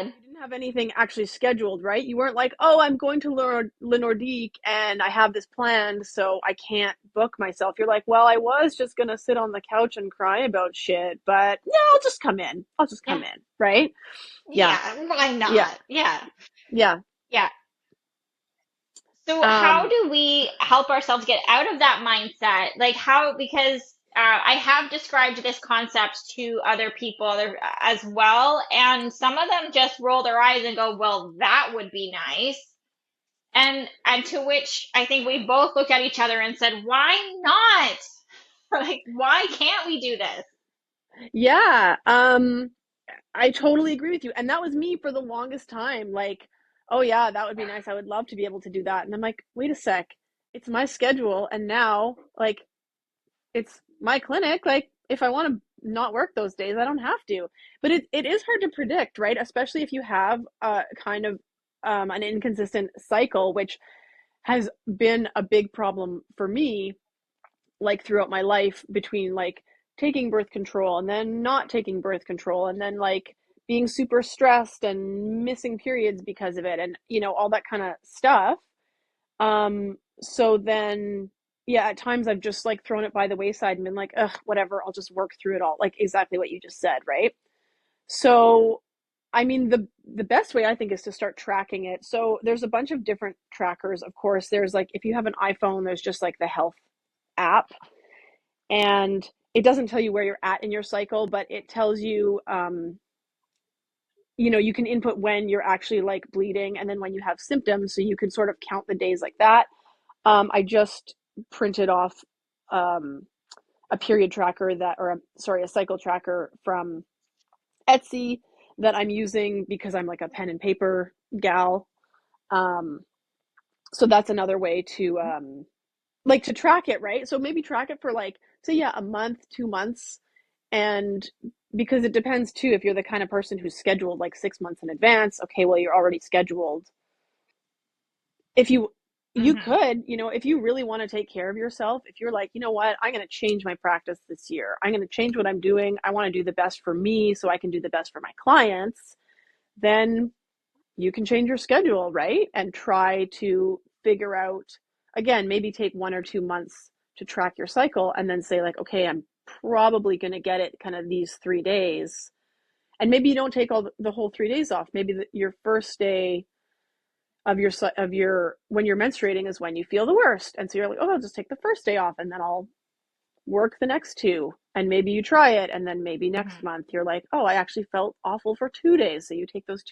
You didn't have anything actually scheduled, right? You weren't like, oh, I'm going to Le Nordique and I have this planned, so I can't book myself. You're like, well, I was just going to sit on the couch and cry about shit, but yeah, I'll just come in. I'll just come Yeah. in, right? Yeah, Yeah. Why yeah, not? Yeah. yeah. Yeah. So how Um, do we help ourselves get out of that mindset? Like how, because I have described this concept to other people as well, and some of them just roll their eyes and go, "Well, that would be nice." And to which I think we both looked at each other and said, "Why not? Like, why can't we do this?" yeah. I totally agree with you. And that was me for the longest time. Like, oh yeah, that would be nice. I would love to be able to do that. And I'm like, wait a sec. It's my schedule. And now, like, it's my clinic. Like, if I want to not work those days, I don't have to. But it is hard to predict, right? Especially if you have kind of an inconsistent cycle, which has been a big problem for me, like throughout my life between like taking birth control and then not taking birth control and then like being super stressed and missing periods because of it and all that kind of stuff. So then yeah, at times I've just like thrown it by the wayside and been like, ugh, whatever, I'll just work through it all, like exactly what you just said, right? So I mean, the best way I think is to start tracking it. So there's a bunch of different trackers. Of course, there's like if you have an iPhone, there's just like the health app, and it doesn't tell you where you're at in your cycle, but it tells you, you can input when you're actually like bleeding and then when you have symptoms, so you can sort of count the days like that. I just printed off um, a period tracker a cycle tracker from Etsy that I'm using because I'm like a pen and paper gal. Um, so that's another way to like to track it, right? So maybe track it for like, say, yeah, a month, 2 months. And because it depends too, if you're the kind of person who's scheduled like 6 months in advance, okay, well, you're already scheduled. If you Hmm. could, if you really want to take care of yourself, if you're like, you know what, I'm going to change my practice this year, I'm going to change what I'm doing, I want to do the best for me so I can do the best for my clients, then you can change your schedule, right? And try to figure out, again, maybe take 1 or 2 months to track your cycle and then say, like, okay, I'm probably going to get it kind of these 3 days. And maybe you don't take all the whole 3 days off. Maybe your first day of your when you're menstruating is when you feel the worst. And so you're like, oh, I'll just take the first day off and then I'll work the next two. And maybe you try it. And then maybe next Hmm. month you're like, oh, I actually felt awful for 2 days. So you take those